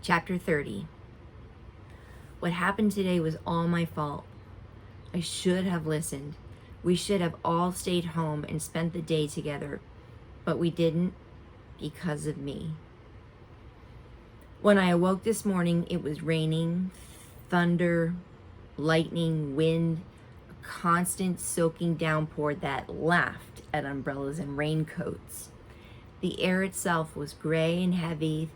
Chapter 30. What happened today was all my fault. I should have listened. We should have all stayed home and spent the day together, but we didn't because of me. When I awoke this morning, it was raining, thunder, lightning, wind, a constant soaking downpour that laughed at umbrellas and raincoats. The air itself was gray and heavy,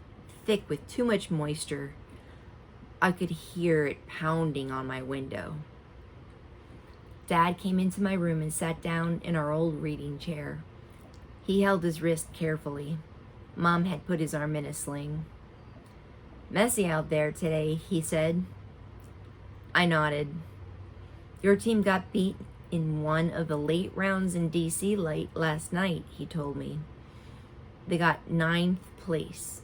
thick with too much moisture. I could hear it pounding on my window. Dad came into my room and sat down in our old reading chair. He held his wrist carefully. Mom had put his arm in a sling. "Messy out there today," he said. I nodded. "Your team got beat in one of the late rounds in DC last night," he told me. They got 9th place.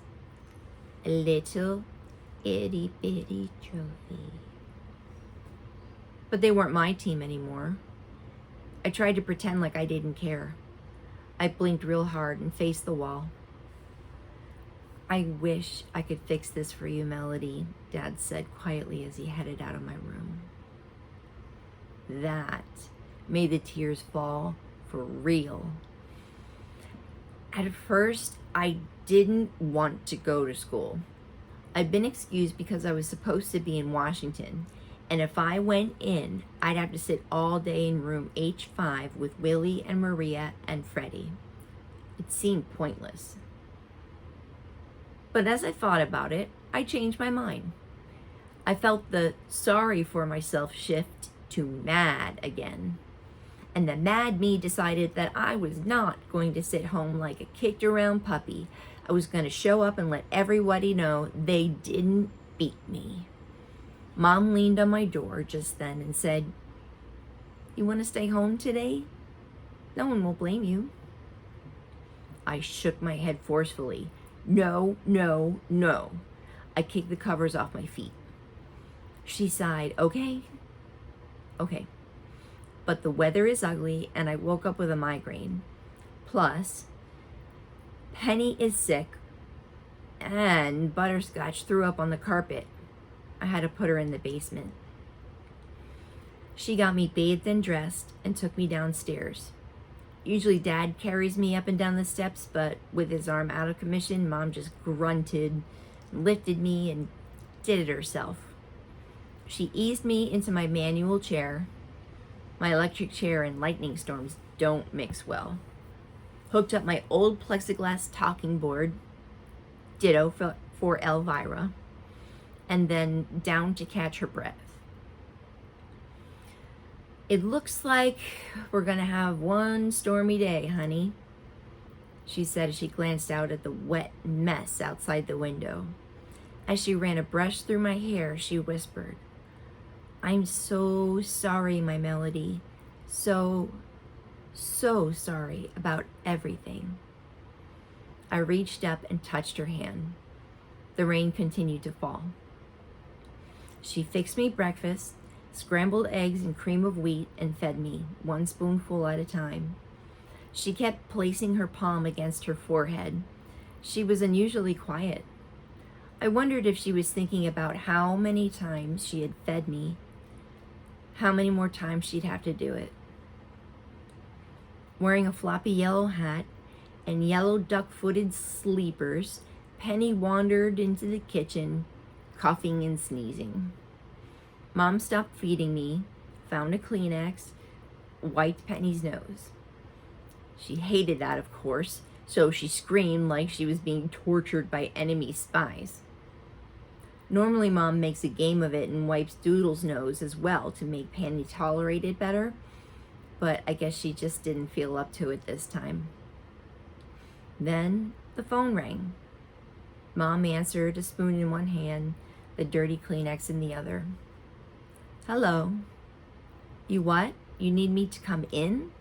A little itty bitty trophy. But they weren't my team anymore. I tried to pretend like I didn't care. I blinked real hard and faced the wall. "I wish I could fix this for you, Melody," Dad said quietly as he headed out of my room. That made the tears fall for real. At first, I didn't want to go to school. I'd been excused because I was supposed to be in Washington, and if I went in, I'd have to sit all day in room H5 with Willie and Maria and Freddie. It seemed pointless. But as I thought about it, I changed my mind. I felt the sorry for myself shift to mad again. And the mad me decided that I was not going to sit home like a kicked around puppy. I was going to show up and let everybody know they didn't beat me. Mom leaned on my door just then and said, "You want to stay home today? No one will blame you." I shook my head forcefully. No, no, no. I kicked the covers off my feet. She sighed, Okay. But the weather is ugly and I woke up with a migraine. Plus, Penny is sick and Butterscotch threw up on the carpet. I had to put her in the basement. She got me bathed and dressed and took me downstairs. Usually Dad carries me up and down the steps, but with his arm out of commission, Mom just grunted, lifted me, and did it herself. She eased me into my manual chair. My electric chair and lightning storms don't mix well. Hooked up my old plexiglass talking board, ditto for Elvira, and then down to catch her breath. "It looks like we're going to have one stormy day, honey," she said as she glanced out at the wet mess outside the window. As she ran a brush through my hair, she whispered, "I'm so sorry, my Melody. So sorry about everything." I reached up and touched her hand. The rain continued to fall. She fixed me breakfast, scrambled eggs and cream of wheat, and fed me, one spoonful at a time. She kept placing her palm against her forehead. She was unusually quiet. I wondered if she was thinking about how many times she had fed me, how many more times she'd have to do it. Wearing a floppy yellow hat and yellow duck-footed sleepers, Penny wandered into the kitchen, coughing and sneezing. Mom stopped feeding me, found a Kleenex, wiped Penny's nose. She hated that, of course, so she screamed like she was being tortured by enemy spies. Normally, Mom makes a game of it and wipes Doodle's nose as well to make Penny tolerate it better, but I guess she just didn't feel up to it this time. Then the phone rang. Mom answered, a spoon in one hand, the dirty Kleenex in the other. "Hello." "You what? You need me to come in?"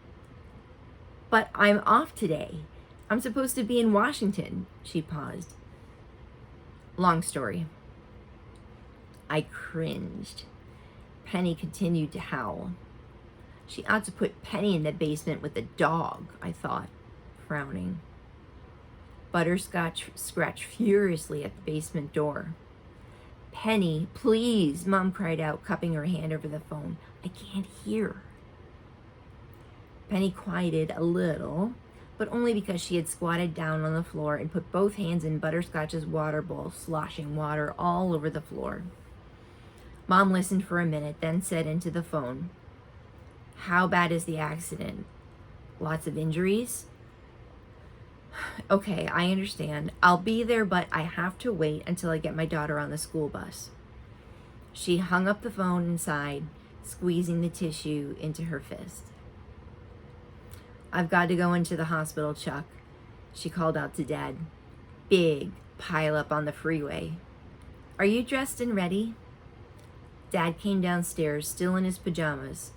"But I'm off today. I'm supposed to be in Washington." She paused. Long story. I cringed. Penny continued to howl. She ought to put Penny in the basement with the dog, I thought, frowning. Butterscotch scratched furiously at the basement door. Penny, please, Mom cried out, cupping her hand over the phone. I can't hear. Penny quieted a little, but only because she had squatted down on the floor and put both hands in Butterscotch's water bowl, sloshing water all over the floor. Mom listened for a minute, then said into the phone, how bad is the accident? Lots of injuries? Okay, I understand. I'll be there, but I have to wait until I get my daughter on the school bus. She hung up the phone and sighed, squeezing the tissue into her fist. I've got to go into the hospital, Chuck, she called out to Dad. Big pile up on the freeway. Are you dressed and ready? Dad came downstairs, still in his pajamas.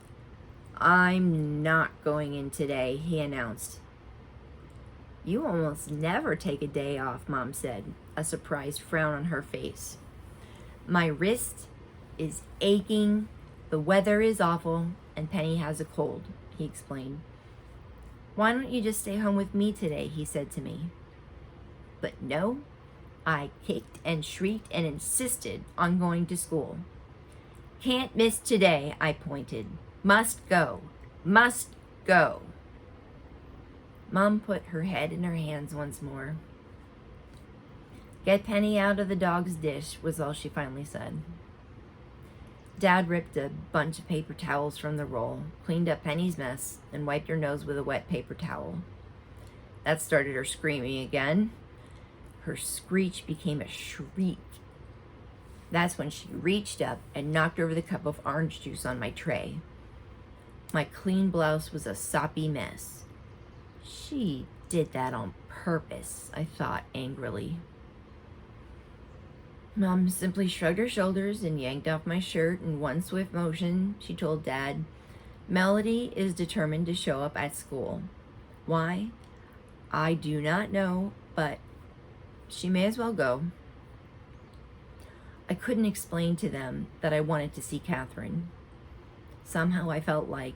I'm not going in today, he announced. You almost never take a day off, Mom said, a surprised frown on her face. My wrist is aching, the weather is awful, and Penny has a cold, he explained. Why don't you just stay home with me today, he said to me. But no, I kicked and shrieked and insisted on going to school. Can't miss today, I pointed. Must go. Must go. Mom put her head in her hands once more. Get Penny out of the dog's dish, was all she finally said. Dad ripped a bunch of paper towels from the roll, cleaned up Penny's mess, and wiped her nose with a wet paper towel. That started her screaming again. Her screech became a shriek. That's when she reached up and knocked over the cup of orange juice on my tray. My clean blouse was a soppy mess. She did that on purpose, I thought angrily. Mom simply shrugged her shoulders and yanked off my shirt in one swift motion. She told Dad, Melody is determined to show up at school. Why? I do not know, but she may as well go. I couldn't explain to them that I wanted to see Catherine. Somehow I felt like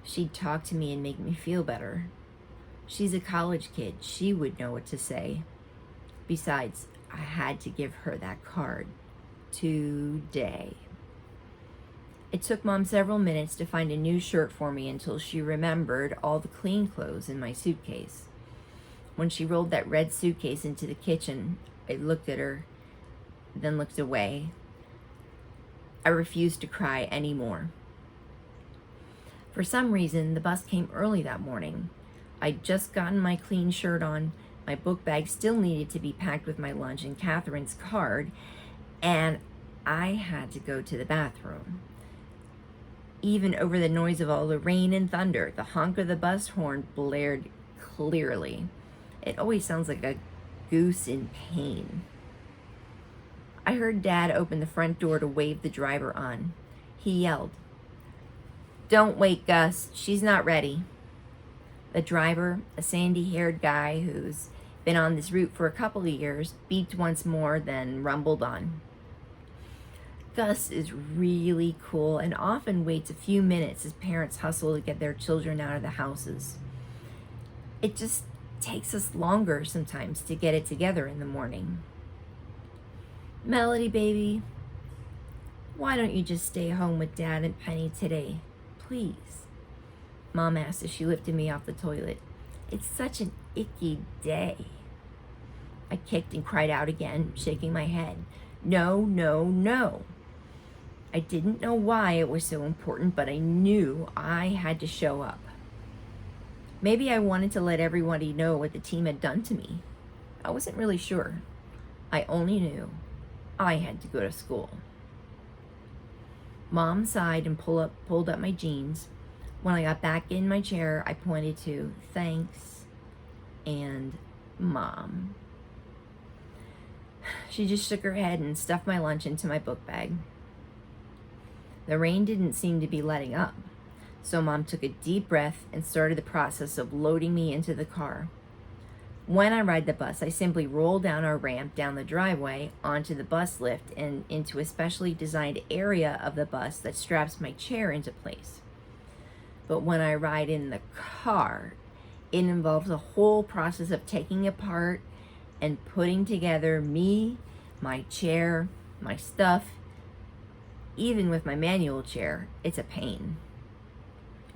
she'd talk to me and make me feel better. She's a college kid. She would know what to say. Besides, I had to give her that card today. It took Mom several minutes to find a new shirt for me until she remembered all the clean clothes in my suitcase. When she rolled that red suitcase into the kitchen, I looked at her, then looked away. I refused to cry anymore. For some reason, the bus came early that morning. I'd just gotten my clean shirt on, my book bag still needed to be packed with my lunch and Catherine's card, and I had to go to the bathroom. Even over the noise of all the rain and thunder, the honk of the bus horn blared clearly. It always sounds like a goose in pain. I heard Dad open the front door to wave the driver on. He yelled, "Don't wait, Gus. She's not ready." The driver, a sandy-haired guy who's been on this route for a couple of years, beeped once more, then rumbled on. Gus is really cool and often waits a few minutes as parents hustle to get their children out of the houses. It just takes us longer sometimes to get it together in the morning. Melody, baby, why don't you just stay home with Dad and Penny today, please? Mom asked as she lifted me off the toilet. It's such an icky day. I kicked and cried out again, shaking my head. No, no, no. I didn't know why it was so important, but I knew I had to show up. Maybe I wanted to let everybody know what the team had done to me. I wasn't really sure. I only knew I had to go to school. Mom sighed and pulled up my jeans. When I got back in my chair, I pointed to thanks and Mom. She just shook her head and stuffed my lunch into my book bag. The rain didn't seem to be letting up, so Mom took a deep breath and started the process of loading me into the car. When I ride the bus, I simply roll down our ramp down the driveway onto the bus lift and into a specially designed area of the bus that straps my chair into place. But when I ride in the car, it involves a whole process of taking apart and putting together me, my chair, my stuff. Even with my manual chair, it's a pain.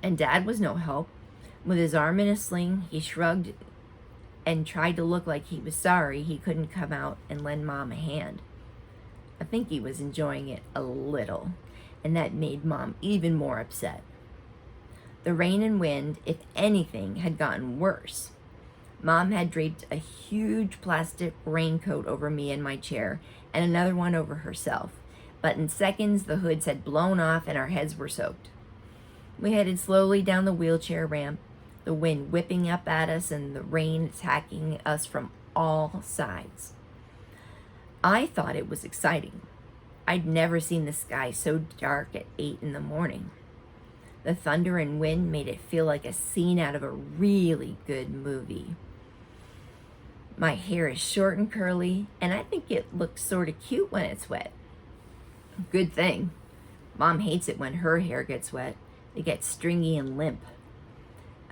And Dad was no help. With his arm in a sling, he shrugged and tried to look like he was sorry he couldn't come out and lend Mom a hand. I think he was enjoying it a little, and that made Mom even more upset. The rain and wind, if anything, had gotten worse. Mom had draped a huge plastic raincoat over me and my chair, and another one over herself. But in seconds, the hoods had blown off and our heads were soaked. We headed slowly down the wheelchair ramp, the wind whipping up at us and the rain attacking us from all sides. I thought it was exciting. I'd never seen the sky so dark at 8 in the morning. The thunder and wind made it feel like a scene out of a really good movie. My hair is short and curly, and I think it looks sort of cute when it's wet. Good thing. Mom hates it when her hair gets wet. It gets stringy and limp.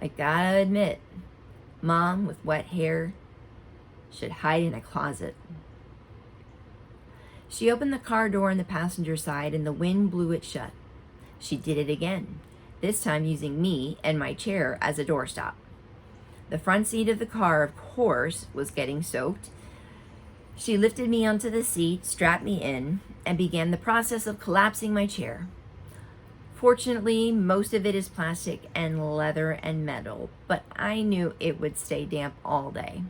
I gotta admit, Mom with wet hair should hide in a closet. She opened the car door on the passenger side and the wind blew it shut. She did it again, this time using me and my chair as a doorstop. The front seat of the car, of course, was getting soaked. She lifted me onto the seat, strapped me in, and began the process of collapsing my chair. Fortunately, most of it is plastic and leather and metal, but I knew it would stay damp all day,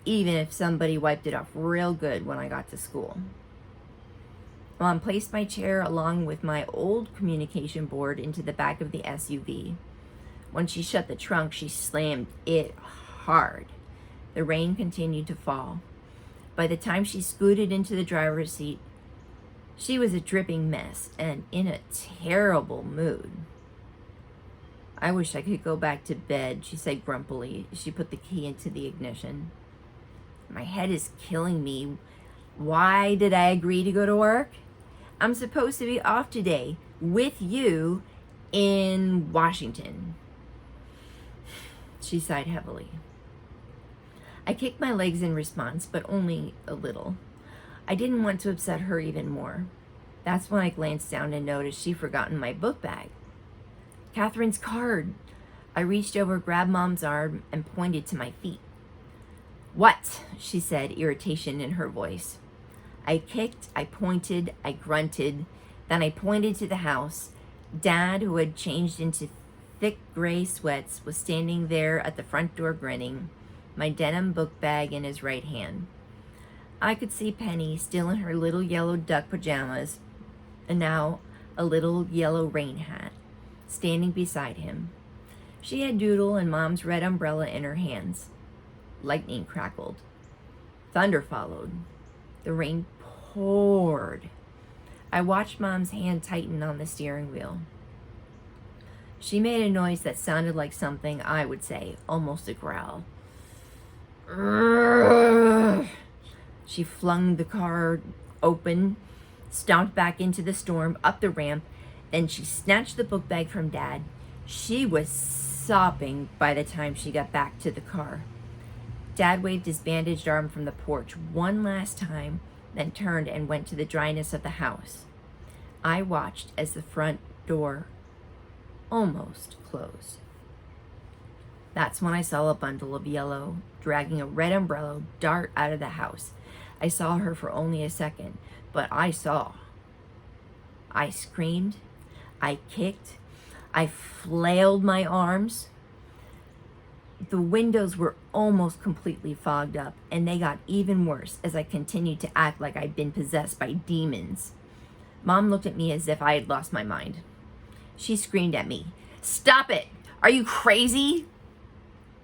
even if somebody wiped it off real good when I got to school. Mom placed my chair along with my old communication board into the back of the SUV. When she shut the trunk, she slammed it hard. The rain continued to fall. By the time she scooted into the driver's seat, she was a dripping mess and in a terrible mood. I wish I could go back to bed, she said grumpily as she put the key into the ignition. My head is killing me. Why did I agree to go to work? I'm supposed to be off today with you in Washington. She sighed heavily. I kicked my legs in response, but only a little. I didn't want to upset her even more. That's when I glanced down and noticed she'd forgotten my book bag. Catherine's card. I reached over, grabbed Mom's arm, and pointed to my feet. What? She said, irritation in her voice. I kicked, I pointed, I grunted, then I pointed to the house. Dad, who had changed into thick gray sweats, was standing there at the front door grinning, my denim book bag in his right hand. I could see Penny, still in her little yellow duck pajamas, and now a little yellow rain hat, standing beside him. She had Doodle and Mom's red umbrella in her hands. Lightning crackled. Thunder followed. The rain poured. I watched Mom's hand tighten on the steering wheel. She made a noise that sounded like something I would say, almost a growl. Urgh. She flung the car open, stomped back into the storm, up the ramp, then she snatched the book bag from Dad. She was sobbing by the time she got back to the car. Dad waved his bandaged arm from the porch one last time, then turned and went to the dryness of the house. I watched as the front door almost closed. That's when I saw a bundle of yellow dragging a red umbrella dart out of the house. I saw her for only a second, but I saw. I screamed, I kicked, I flailed my arms. The windows were almost completely fogged up, and they got even worse as I continued to act like I'd been possessed by demons. Mom looked at me as if I had lost my mind. She screamed at me, "Stop it! Are you crazy?"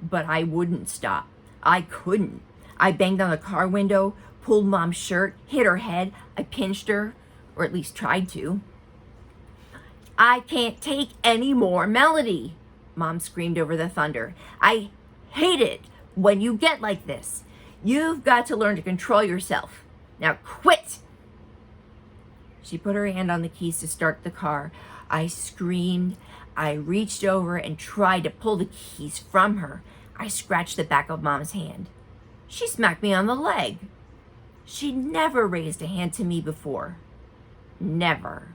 But I wouldn't stop. I couldn't. I banged on the car window, pulled Mom's shirt, hit her head. I pinched her, or at least tried to. "I can't take any more Melody," Mom screamed over the thunder. "I hate it when you get like this. You've got to learn to control yourself. Now quit." She put her hand on the keys to start the car. I screamed. I reached over and tried to pull the keys from her. I scratched the back of Mom's hand. She smacked me on the leg. She'd never raised a hand to me before. Never.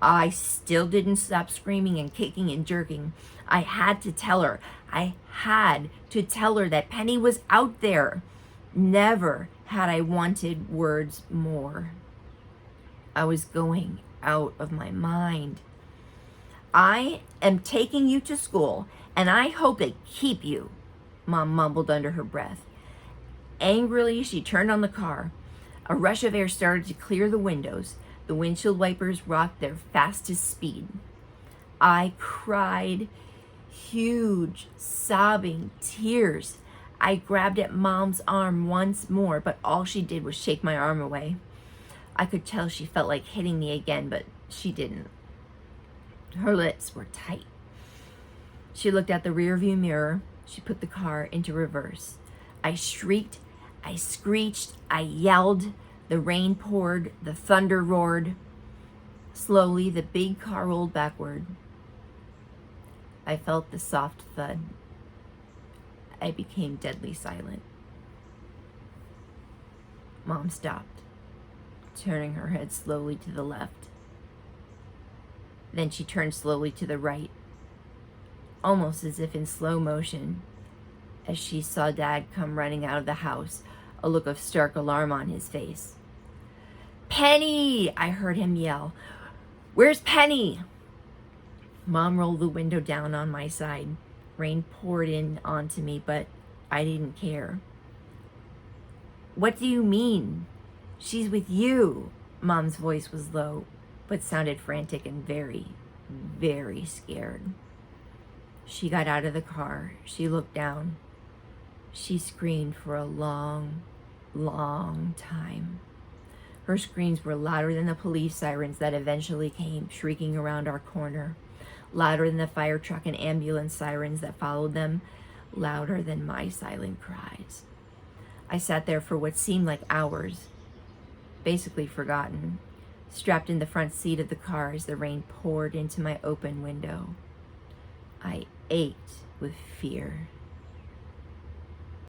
I still didn't stop screaming and kicking and jerking. I had to tell her. I had to tell her that Penny was out there. Never had I wanted words more. I was going out of my mind. I am taking you to school, and I hope they keep you, Mom mumbled under her breath. Angrily, she turned on the car. A rush of air started to clear the windows. The windshield wipers rocked their fastest speed. I cried huge, sobbing tears. I grabbed at Mom's arm once more, but all she did was shake my arm away. I could tell she felt like hitting me again, but she didn't. Her lips were tight. She looked at the rearview mirror. She put the car into reverse. I shrieked, I screeched, I yelled. The rain poured, the thunder roared. Slowly, the big car rolled backward. I felt the soft thud. I became deadly silent. Mom stopped, turning her head slowly to the left. Then she turned slowly to the right, almost as if in slow motion, as she saw Dad come running out of the house, a look of stark alarm on his face. "Penny!" I heard him yell. "Where's Penny?" Mom rolled the window down on my side. Rain poured in onto me, but I didn't care. "What do you mean? She's with you." Mom's voice was low, but sounded frantic and very, very scared. She got out of the car. She looked down. She screamed for a long, long time. Her screams were louder than the police sirens that eventually came shrieking around our corner, louder than the fire truck and ambulance sirens that followed them, louder than my silent cries. I sat there for what seemed like hours, basically forgotten, strapped in the front seat of the car as the rain poured into my open window. I ached with fear.